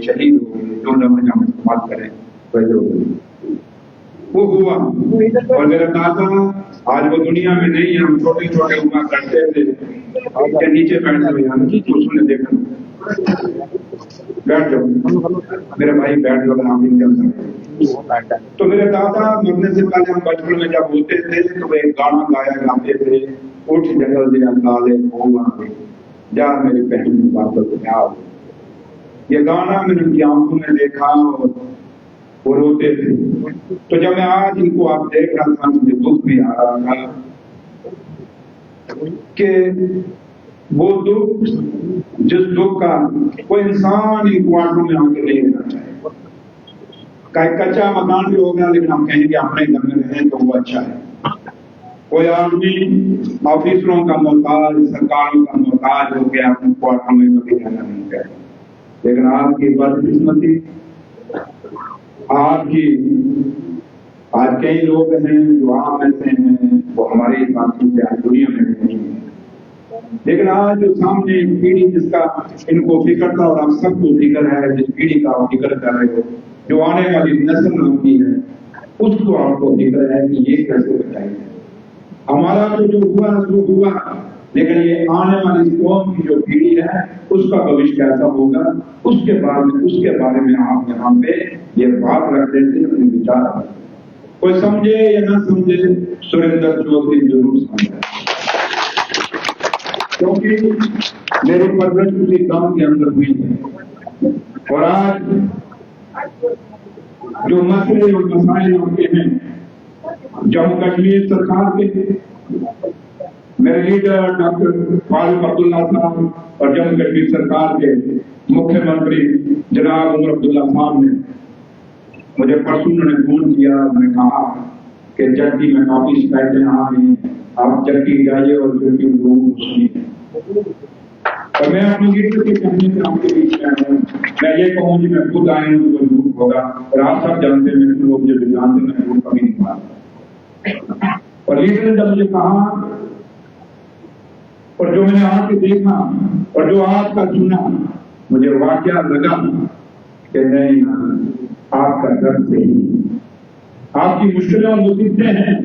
شہید ہو گئے، جو لفظ ہم استعمال کریں ویسے ہو گئے، وہ ہوا۔ اور میرا دادا آج وہ دنیا میں نہیں ہے، ہم چھوٹے چھوٹے ہوا کرتے تھے کے نیچے بیٹھے ہوئے ہیں، اس نے دیکھا بیٹھ جاؤ میرے بھائی بیٹھ جاؤ، آپ ان کے اندر۔ تو میرے دادا مرنے سے پہلے ہم بچپن میں جب ہوتے تھے تو وہ ایک گانا گایا کرتے تھے، اٹھ جنگل دیا کالے پھول جا میری بہن کی باتوں کو یاد۔ یہ گانا میں نے ان کی آنکھوں میں دیکھا اور وہ روتے تھے۔ تو جب میں آج ان کو آپ دیکھ رہا تھا مجھے دکھ بھی آ رہا تھا کہ وہ دکھ، جس دکھ کا کوئی انسان ہی کوارٹروں میں آ کے نہیں رہنا چاہے، کچا مکان بھی ہوگا لیکن ہم کہیں گے اپنے گھر میں رہیں تو وہ اچھا ہے۔ کوئی آدمی آفیسروں کا محتاج، سرکاروں کا محتاج ہو گیا، اپنے کوارٹروں میں کبھی رہنا نہیں چاہیے۔ لیکن آپ کی بدقسمتی، آج کئی لوگ ہیں جو آپ میں سے ہیں، وہ ہمارے ساتھی سے دنیا میں نہیں ہیں۔ لیکن آج جو سامنے ایک پیڑھی جس کا ان کو فکر تھا اور آپ سب کو فکر ہے، جس پیڑھی کا آپ فکر کر رہے ہو، جو آنے والی نسل آتی ہے، اس کو آپ کو فکر ہے کہ یہ کیسے بچائے۔ ہمارا تو جو ہوا سو ہوا، لیکن یہ آنے والی قوم کی جو پیڑھی ہے اس کا بھوشیہ کیسا ہوگا، اس کے بارے میں آپ یہاں پہ یہ بات رکھ دیتے اپنے وچار۔ کوئی سمجھے یا نہ سمجھے، سریندر چودھری ضرور سمجھے، کیونکہ میری پرورش اسی گاؤں کے اندر ہوئی ہے۔ اور آج جو مسئلے اور مسائل ہوتے ہیں جموں کشمیر سرکار کے، میرے لیڈر ڈاکٹر فاروق عبداللہ صاحب اور جموں کشمیر سرکار کے مکھیہ منتری جناب عمر عبداللہ صاحب نے مجھے پرسوں نے فون کیا، میں نے کہا کہ چکی میں کافی شکایتیں آ رہی ہیں، آپ چکی جائیے اور چکی لوگوں کو سنیے۔ اور میں اپنی لیڈر کے کہنے سے آپ کے بیچ میں ہوں، میں یہ کہوں کہ میں خود آئے ہوں تو جھوٹ ہوگا، اور آپ سب جانتے ہیں، میرے لوگ جو جانتے ہیں میں وہ کبھی نہیں مانتا۔ اور لیڈر نے جب مجھے کہا اور جو میں نے آ کے دیکھا اور جو آپ کا سنا، مجھے واقعہ لگا کہ نہیں، آپ کا درد صحیح، آپ کی مشکلیں اور مصیبتیں ہیں،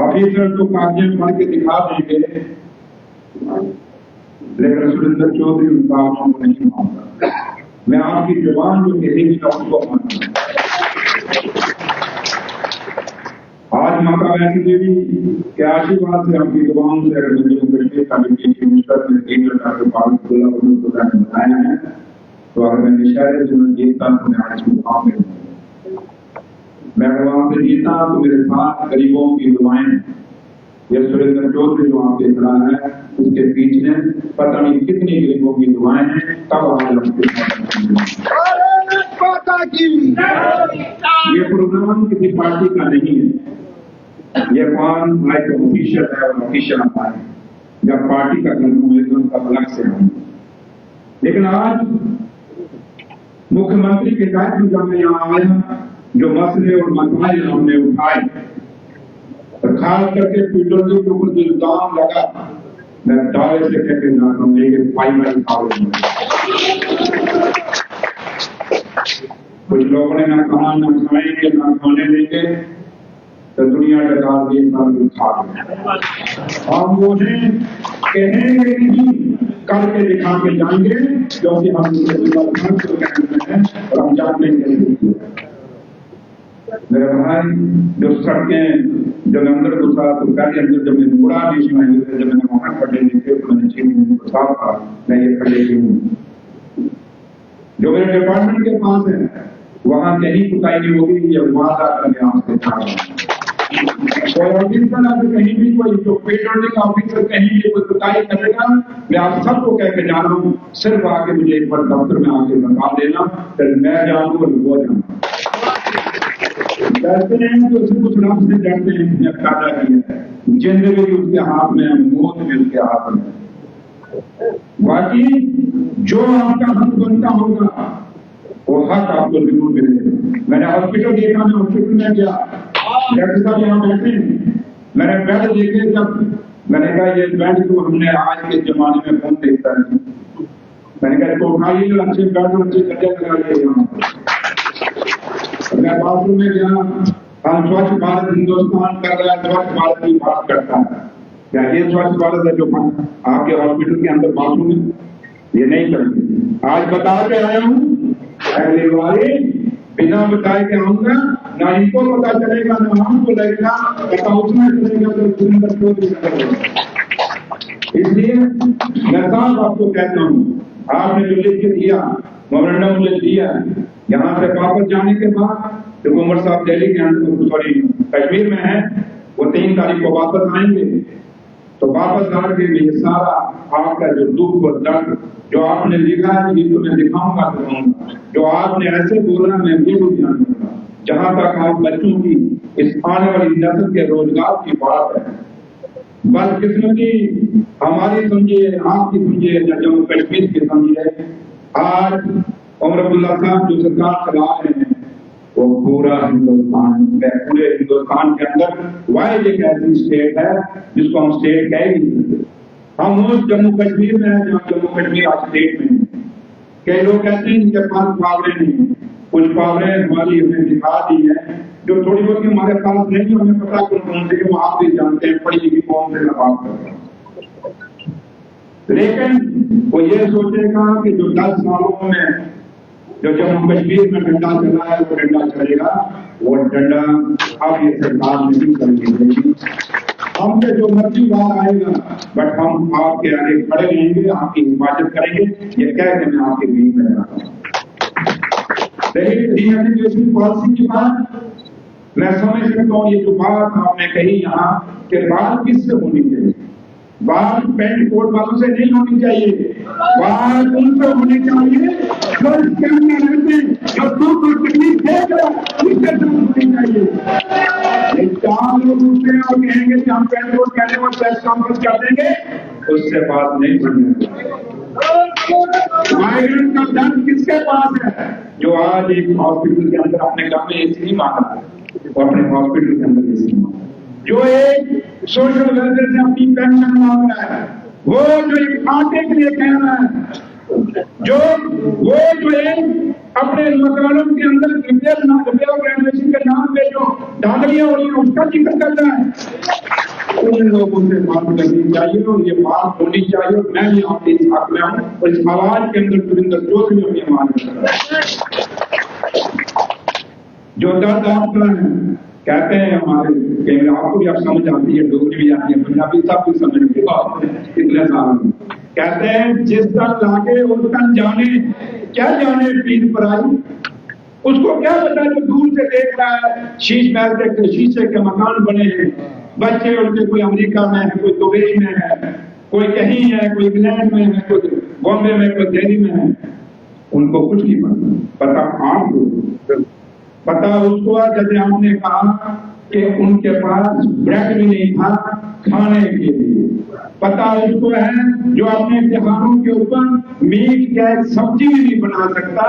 آفیسر تو کاغذیں پڑھ کے دکھا دیں گے، لیکن سریندر چودھری ان کاموں کو نہیں مانتا۔ میں آپ کی زبان جو کہے گی میں اس کو مانتا ہوں۔ آج ماتا ویشنو دیوی کے آشیرواد سے آپ کی دعاؤں سے اگر جموں کشمیر کا ڈپٹی منسٹر نے لیڈر ڈاکٹر فاروق عبداللہ نے بتایا ہے تو اگر میں نشاعر سے میں جیتا تو میں آج مقام میں ہوں۔ میں اگر وہاں سے جیتا تو میرے ساتھ غریبوں کی دعائیں، یہ سریندر چودھری جو آپ کے کھڑا ہے اس کے پیچھے پتہ نہیں کتنی غریبوں کی دعائیں ہیں، تب آج ہم کے یہ پروگرام کسی پارٹی کا نہیں ہے، یہ فارم ایک آفیشل ہے اور آفیشل ہمارا ہے، جب پارٹی کا کرنا ہے تو ان کا الگ سے ہے۔ لیکن آج مکھیہ منتری کے دائرے میں جب میں یہاں آیا، جو مسئلے اور مسائل ہم نے اٹھائے، خاص کر کے پیٹرولیم کے اوپر جو الزام لگا، میں دعوے سے کہہ کے جاتا ہوں کہ فائنل کچھ لوگوں نے نہ کہا نہ کھائیں گے نہ کھانے دیں گے، تو دنیا ڈکار دی سال کھا گئے۔ ہم وہ ہیں کہیں گے نہیں، کر کے دکھا کے جائیں گے، کیونکہ ہم اور ہم جانتے ہیں۔ میرے بھائی جو سڑکیں جب میں اندر گھسا تو پہلے اندر جب میں بڑا بھی سنائی جب میں نے وہاں کھڑے دیکھے تو میں نے چیز کو صاف کہا میں یہ کھڑے کی ہوں۔ جو میرے ڈپارٹمنٹ کے پاس ہے وہاں کہیں کتائی نہیں ہوگی، یہ وعدہ کر کے آپ سے کوئی آفیسر اگر کہیں بھی کوئی جو پیٹرولنگ آفیسر کہیں بھی کوئی کتائی کرے گا، میں آپ سب کو کہہ کے جا رہا ہوں، صرف آ کے مجھے ایک بار دفتر میں آ کے بتا دینا، پھر میں جاؤں اور وہ جاؤں۔ ڈرتے ہیں تو صرف اس رب سے ڈرتے ہیں جس نے پیدا کیا ہے، زندگی بھی اس کے ہاتھ میں ہے، موت بھی اس کے ہاتھ میں۔ باقی جو آپ کا حق بنتا ہوگا وہ حق آپ کو ضرور ملے گا۔ میں نے ہاسپٹل دیکھا، میں ہاسپٹل میں گیا، ڈاکٹر صاحب یہاں بیٹھے ہیں، میں نے بیڈ دیکھے، جب میں نے کہا یہ بیڈ تو ہم نے آج کے زمانے میں کون دیکھتا ہے، میں نے کہا اس کو اٹھائیے، اچھے بیڈ اچھے گدے لگائیے یہاں پر۔ میں باتھ روم میں گیا، ہم سوچھ بھارت ہندوستان کر رہا ہے، سوچھ بھارت کی بات کرتا ہے، کیا یہ سوچھ بھارت ہے جو آپ کے ہاسپٹل کے اندر باتھ روم ہے؟ یہ نہیں کرتے۔ آج بتا کے آیا ہوں، اگلی باری بنا بتائے کے آؤں گا، نہ ان کو پتا چلے گا نہ ہم کو لگے گا، پتا اتنا چلے گا تو سندر چودھری کرے گا۔ اس لیے میں صاحب آپ کو کہتا ہوں، آپ نے جو لکھ کے دیا، میمورنڈم مجھے دیا، یہاں سے واپس جانے کے بعد جو عمر صاحب دہلی کے اندر سوری کشمیر میں ہیں، وہ 3 تاریخ کو واپس آئیں گے، تو واپس آ کے یہ سارا آپ کا جو دکھ اور درد جو آپ نے لکھا ہے یہ تو میں دکھاؤں گا، جو آپ نے ایسے بولا میں یہ بھی دھیان دوں گا۔ جہاں تک آپ بچوں کی اس آنے والی نسل کے روزگار کی بات ہے، بدقسمتی ہماری سمجھیے، آپ کی سمجھیے یا جموں کشمیر کی سمجھیے، آج عمر عبداللہ صاحب جو سرکار چلا رہے ہیں وہ پورا ہندوستان میں، پورے ہندوستان کے اندر واحد ایک ایسی اسٹیٹ ہے جس کو ہم اسٹیٹ کہہ ہی نہیں سکتے۔ ہم اس جموں کشمیر میں ہیں جہاں جموں کشمیر آج اسٹیٹ میں ہے۔ کئی لوگ کہتے ہیں ان کے پاس پاوریں نہیں، کچھ پاوریں ہماری ہمیں دکھا دی ہیں جو تھوڑی بہت ہمارے پاس نہیں، ہمیں پتا کون سے وہ آپ بھی جانتے ہیں، پڑھی لکھی قوم سے میں بات کرتا ہوں۔ لیکن وہ یہ سوچے گا کہ جو 10 سالوں میں جو جموں کشمیر میں ڈنڈا چلا ہے وہ ڈنڈا چلے گا، وہ ڈنڈا اب یہ سرکار نہیں کرنے دے گی۔ ہم سے جو مرضی بات آئے گا، بٹ ہم آپ کے آگے کھڑے رہیں گے، آپ کی حفاظت کریں گے، یہ کہہ کے میں آپ کے بیچ میں رہتا ہوں۔ لیکن ایجوکیشن پالیسی کی بات میں سمجھ سکتا ہوں، یہ جو بات آپ نے کہی یہاں کہ بات کس سے ہونی چاہیے، بات پینٹ کوٹ والوں سے نہیں ہونی چاہیے، بات ان سے ہونی چاہیے جو اس کے اندر رہتے ہیں، جو دکھ اور تکلیف دیکھ رہے ہیں، ان کے ساتھ ہونی چاہیے۔ یہ 4 لوگ اٹھتے ہیں اور کہیں گے کہ ہم پینٹ کوٹ کہنے اور پریس کانفرنس کر دیں گے، اس سے بات نہیں بنے گی۔ مائیگرنٹ کا درد کس کے پاس ہے؟ جو آج ایک ہاسپٹل کے اندر اپنے گھر میں اے سی نہیں مانگا، وہ اپنے ہاسپٹل کے اندر اے سی مانگا، جو ایک سوشل ویلفیئر سے اپنی پینشن مانگ رہا ہے، وہ جو ایک آٹے کے لیے کہہ رہا ہے، وہ جو ایک اپنے مکانوں کے اندر گرینویشن کے نام پہ جو ڈھانگلیاں ہو رہی ہیں اس کا ذکر کر رہا ہے، ان لوگوں سے بات کرنی چاہیے اور یہ بات ہونی چاہیے، اور میں بھی آپ کے اس حق میں ہوں، اور اس آواز کے اندر سریندر چودھری اپنی آواز کر رہا ہے۔ جو درد آپ کا ہے، کہتے ہیں ہمارے کہ آپ کو بھی اب سمجھ آتی ہے، ڈوگری بھی آتی ہے، پنجابی سب کچھ سمجھ کے اتنے سال میں کہتے ہیں جس تک لاگے اس تک جانے، کیا جانے پیر پر آئی، اس کو کیا پتا جو دور سے دیکھ رہا ہے شیش محل کے شیشے کے مکان بنے ہیں، بچے ان کے کوئی امریکہ میں ہے، کوئی دبئی میں ہے، کوئی کہیں ہے، کوئی انگلینڈ میں ہے، کوئی بامبے میں، کوئی دہلی میں ہے، ان کو کچھ نہیں پتا آپ کو پتا اس کو، جیسے آپ نے کہا کہ ان کے پاس بریڈ بھی نہیں تھا کھانے کے لیے، پتا اس کو ہے جو اپنے تہواروں کے اوپر میٹ کا ایک سبزی بھی نہیں بنا سکتا،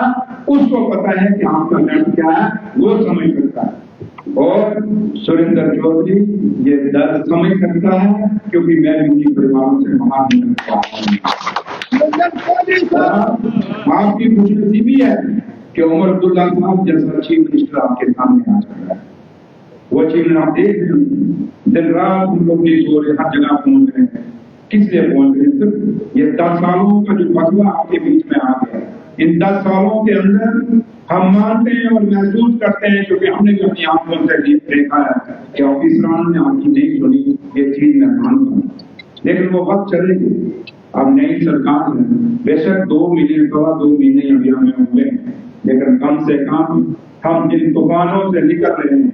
اس کو پتا ہے کہ آپ کا درد کیا ہے، وہ سمجھ سکتا ہے۔ اور سریندر چودھری یہ درد سمجھ سکتا ہے کیونکہ میں انہیں پریواروں سے باہر نکل رہا ہوں۔ آپ کی خوش نصیبی ہے کہ عمر عبداللہ صاحب جیسا چیف منسٹر آپ کے سامنے آ چکا ہے، وہ چیز آپ دیکھ رہے ہیں، دن رات ہم لوگ نہیں سو رہے، ہر جگہ پہنچ رہے ہیں، کس لیے پہنچ رہے ہیں؟ صرف یہ 10 سالوں کا جو فیصلہ آپ کے بیچ میں آ گیا، ان 10 سالوں کے اندر ہم مانتے ہیں اور محسوس کرتے ہیں، کیونکہ ہم نے بھی اپنی آنکھوں سے دیکھا ہے کہ آفیسران نے آپ کی نہیں سنی، یہ چیز میں مانتا ہوں، لیکن وہ وقت چلے گی، اب نئی سرکار ہے، بے شک 2 مہینے 2.5 مہینے ابھی ہمیں ہوئے ہیں، لیکن کم سے کم ہم جن طوفانوں سے نکل رہے ہیں،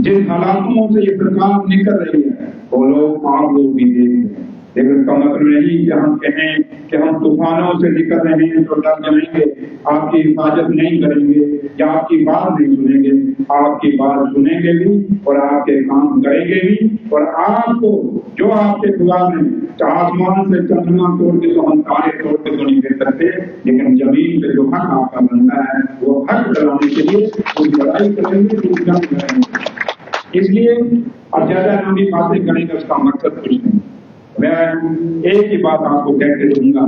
جن حالاتوں سے یہ سرکار نکل رہی ہے، وہ لوگ آپ لوگ بھی دیکھ رہے ہیں، لیکن اس کا مطلب نہیں کہ ہم کہیں کہ ہم طوفانوں سے نکل رہے ہیں تو ڈر جائیں گے، آپ کی حفاظت نہیں کریں گے یا آپ کی بات نہیں سنیں گے، آپ کی بات سنیں گے بھی اور آپ کے کام کریں گے بھی، اور آپ کو جو آپ کے خدا میں آسمان سے چندرما توڑ کے تو ہم تارے توڑ کے تو نہیں دے سکتے، لیکن زمین پہ جو حق آپ کا بنتا ہے وہ حق دلانے کے لیے کوئی لڑائی کریں گے، کوئی جنگ کریں گے۔ اس لیے اب زیادہ لمبی باتیں کریں گے، اس کا مقصد کچھ نہیں، میں ایک ہی بات آپ کو کہہ کے دوں گا،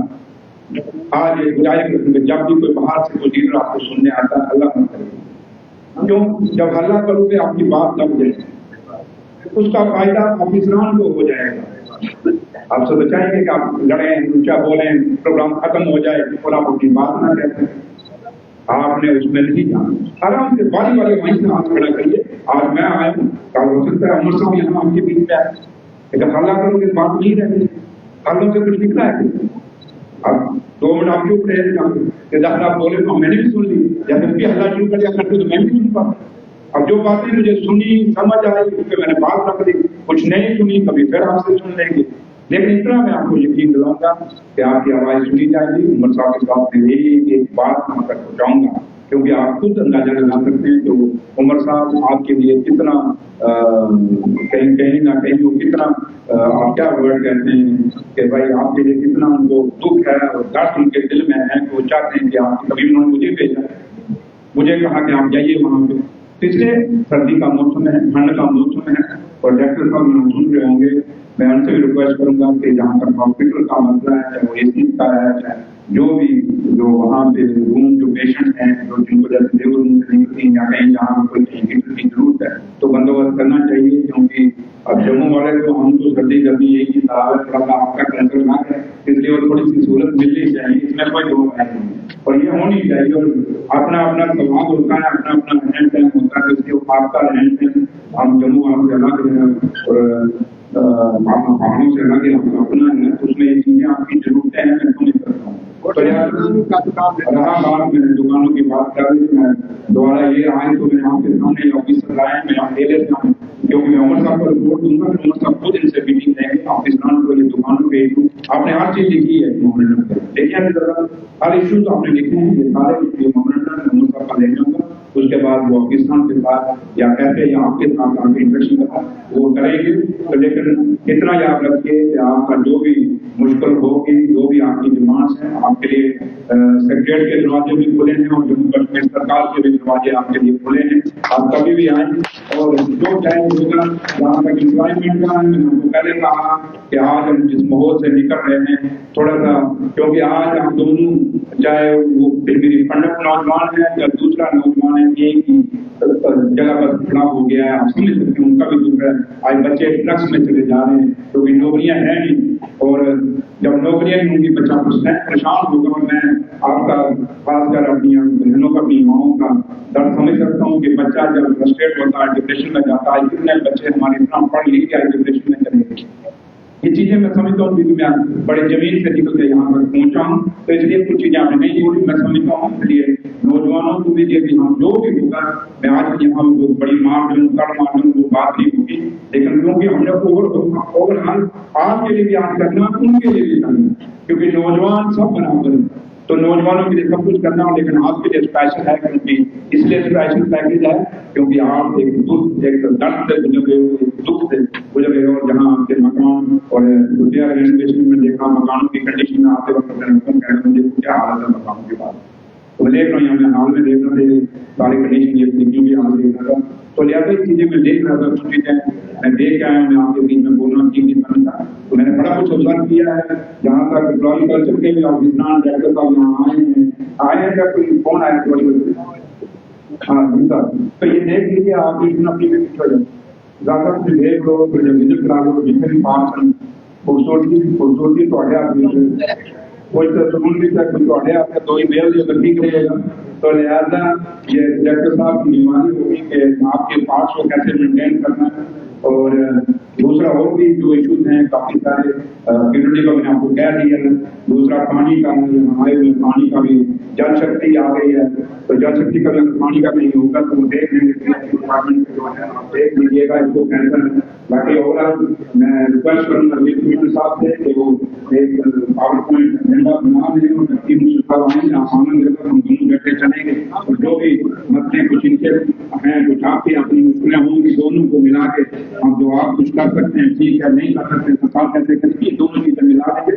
آج ایک گزارش کروں گے، جب بھی کوئی باہر سے کوئی لیڈر آپ کو سننے آتا ہے اللہ مت کرے، کیوں؟ جب اللہ کرو گے آپ کی بات دب جائے گی، اس کا فائدہ آفیسران کو ہو جائے گا۔ آپ سے تو چاہیں گے کہ آپ لڑیں، اونچا بولیں، پروگرام ختم ہو جائے اور آپ اپنی بات نہ کہتے ہیں۔ آپ نے اس میں نہیں جانا، آرام سے باری باری وہیں سے ہاتھ کھڑا کریے، آج میں آیا ہوں، کل ہو سکتا ہے عمر صاحب یہاں آپ کے بیچ میں آئے، لیکن حالہ کرو گے بات نہیں رہتی، حالوں سے کچھ نکلا ہے۔ اب 2 منٹ آپ چپ رہے کہ داخل آپ بولے تو میں نے بھی سن لی، یا پھر بھی حالہ شروع کر دیا کرتے تو میں بھی سن پاتا۔ اب جو باتیں مجھے سنی سمجھ آئی اس پہ میں نے بات رکھ دی، کچھ نہیں سنی کبھی پھر آپ سے سن لیں گے، لیکن اتنا میں آپ کو یقین دلاؤں گا کہ آپ کی آواز سنی جائے گی۔ عمر صاحب کے ساتھ میں یہی ایک بات وہاں تک پہنچاؤں گا، کیونکہ آپ خود اندازہ لگا سکتے ہیں کہ عمر صاحب آپ کے لیے کتنا کہیں نہ کہیں وہ کتنا آپ کیا ورڈ کہتے ہیں کہ بھائی آپ کے لیے کتنا ان کو دکھ ہے اور درد ان کے دل میں ہے کہ وہ چاہتے ہیں کہ آپ کبھی انہوں نے مجھے بھیجا، مجھے کہا کہ آپ جائیے وہاں پہ۔ پچھلے سردی کا موسم ہے، ٹھنڈ کا موسم ہے، اور ڈاکٹر صاحب یہاں سن رہے ہوں گے، میں ان سے بھی ریکویسٹ کروں گا کہ جہاں تک ہاسپٹل کا مسئلہ ہے، چاہے وہ اے سی کا ہے، چاہے جو بھی جو وہاں پہ روم جو پیشنٹ ہیں جو جن کو جیسے لیبر روم سے نکلتی ہیں یا کہیں جہاں کوئی ہیٹر کی ضرورت ہے تو بندوبست کرنا چاہیے، کیونکہ اب جموں والے تو ہم تو سردی گرمی یہی کی صاحب تھوڑا سا آپ کا کنسر نہ ہے، اس لیے وہ تھوڑی سی سہولت ملنی چاہیے، اس میں کوئی دو ہے نہیں، اور یہ ہونی چاہیے، اور اپنا اپنا سواد ہوتا ہے، اپنا اپنا رہن سہن ہوتا ہے، اس لیے آپ کا رہن سہن ہم جموں والوں سے الگ ہے اور پہاڑوں سے الگ ہے، اپنا ہے، تو اس میں یہ چیزیں آپ کی ضرورتیں ہیں، میں سمجھ سکتا ہوں۔ رہا بات میں دکانوں کی بات کر رہی، میں دوبارہ یہ آئے تو میں آپ کے سامنے آفیسر لائے، میں آپ لے لیتا ہوں، کیونکہ میں عمر صاحب کو رپورٹ دوں گا، عمر صاحب خود ان سے میٹنگ لیں گے، آفیسران کو یہ دکانوں پہ آپ نے ہر چیز لکھی ہے دیکھیے، ہر ایشوز آپ نے لکھے ہیں، یہ سارے مومنٹن عمر صاحب کا لے جاؤں گا، اس کے بعد وہ آفیسران کے ساتھ یا کیسے یا آپ کے ساتھ آپ کے انٹریکشن کا وہ کریں گے، لیکن اتنا یاد رکھیے کہ آپ کا جو بھی مشکل ہوگی، جو بھی آپ کی ڈیمانڈس ہیں، آپ کے لیے سیکریٹریٹ کے دروازے بھی کھلے ہیں اور جموں کشمیر سرکار کے بھی دروازے آپ کے لیے کھلے ہیں، آپ کبھی بھی آئیں، اور جو ٹائم ہوگا جہاں تک امپلائمنٹ کا ہے، میں نے آپ کو پہلے کہا کہ آج ہم جس ماحول سے نکل رہے ہیں تھوڑا سا، کیونکہ آج ہم دونوں چاہے وہ میری پنڈت نوجوان ہے یا دوسرا نوجوان ہے، ایک ہی جگہ پر کھڑا ہو گیا ہے، آپ سمجھ سکتے ہیں ان کا بھی دکھ ہے، آج بچے ڈرگس میں چلے جا رہے ہیں کیونکہ نوکریاں ہیں نہیں، اور جب نوکریاں نہیں ہوں گی بچہ پریشان ہوگا، اور میں آپ کا خاص کر اپنی بہنوں کا اپنی ماؤں کا درد سمجھ سکتا ہوں کہ بچہ جب فرسٹریٹ ہوتا ہے ڈپریشن میں جاتا ہے، کتنے بچے ہمارے اتنا پڑھ لکھ کے ڈپریشن میں چلے گئے، یہ چیزیں میں سمجھتا ہوں کیونکہ میں بڑے زمین سے نکل کے یہاں تک پہنچا ہوں، تو اس لیے کچھ چیزیں آپ نے نہیں بولی، میں سمجھتا ہوں، اس لیے نوجوانوں کو بھی یہ ہم جو بھی ہوگا، میں آج یہاں بڑی مار دوں کر مار دوں وہ بات نہیں ہوگی، لیکن کیونکہ ہم نے اوور حال آپ کے لیے بھی آج کرنا، ان کے لیے بھی کرنا، کیونکہ نوجوان سب برابر ہیں، تو نوجوانوں کے لیے سب کچھ کرنا، لیکن آپ کے لیے اسپیشل ہے، کیونکہ اس لیے اسپیشل پیکیج ہے کیونکہ آپ ایک دکھ ایک درد سے گزرے ہوئے، ایک دکھ سے گزرے ہو، اور جہاں آپ کے مکان اور رینوویشن میں دیکھا مکانوں کی کنڈیشن میں آتے وقت دیکھو کیا حالت ہے مکانوں کے بعد، تو میں دیکھ رہا ہوں میں حال میں دیکھ رہا تھا ساری کنڈیشن یہ بھی حال دیکھ رہا تھا، تو لہٰذا یہ چیزیں میں دیکھ رہا تھا، کچھ چیزیں میں دیکھ آیا ہوں، میں آپ کے بیچ میں بولنا ٹھیک نہیں سمجھتا، تو میں نے بڑا کچھ آبزرو کیا ہے، جہاں تک امپلائی کلچر کے بھی آفیسران ڈائریکٹر صاحب یہاں آئے ہیں کیا کوئی فون آیا ہاں جی سر، تو یہ دیکھ لیجیے آپ اپنی بھی پیچھے ہو جائیں، زیادہ سے دیکھ لو، پھر جب وزٹ کرا لو، جتنے بھی پارٹس ہیں خوبصورتی تو آپ کوئی سکون بھی تک کچھ آڈے آپ کا دو ہی میل اگر ٹھیک رہے گا، تو لہٰذا یہ ڈاکٹر صاحب کی بیماری ہوگی کہ آپ کے پارٹس کو کیسے مینٹین کرنا ہے، اور دوسرا اور بھی جو ایشوز ہیں کافی سارے کمیونٹی کا میں نے آپ کو کہہ دیا ہے، دوسرا پانی کا ہمارے میں پانی کا بھی جل شکتی آ گئی ہے، تو جل شکتی کا اگر پانی کا نہیں ہوگا تو وہ دیکھ لیں گے ڈپارٹمنٹ جو ہے آپ دیکھ لیجیے گا اس کو کینسر ہے، باقی اوور آل میں ریکویسٹ کروں گا کمیٹر صاحب سے کہ وہ ایک پاور پوائنٹ ایجنڈا بنا دیں اور تقسیم صاحب آئیں گے، آسان لے کر ہم دونوں بیٹھے چلیں گے، اور جو بھی مسئلے کچھ ان کے ہیں کچھ آپ کی اپنی مشکلیں ہوں گی دونوں کو ملا کے ہم جو آپ کچھ کر سکتے ہیں ٹھیک ہے، نہیں کر سکتے سرکار کیسے کریں گے، دونوں چیزیں ملا دیں گے،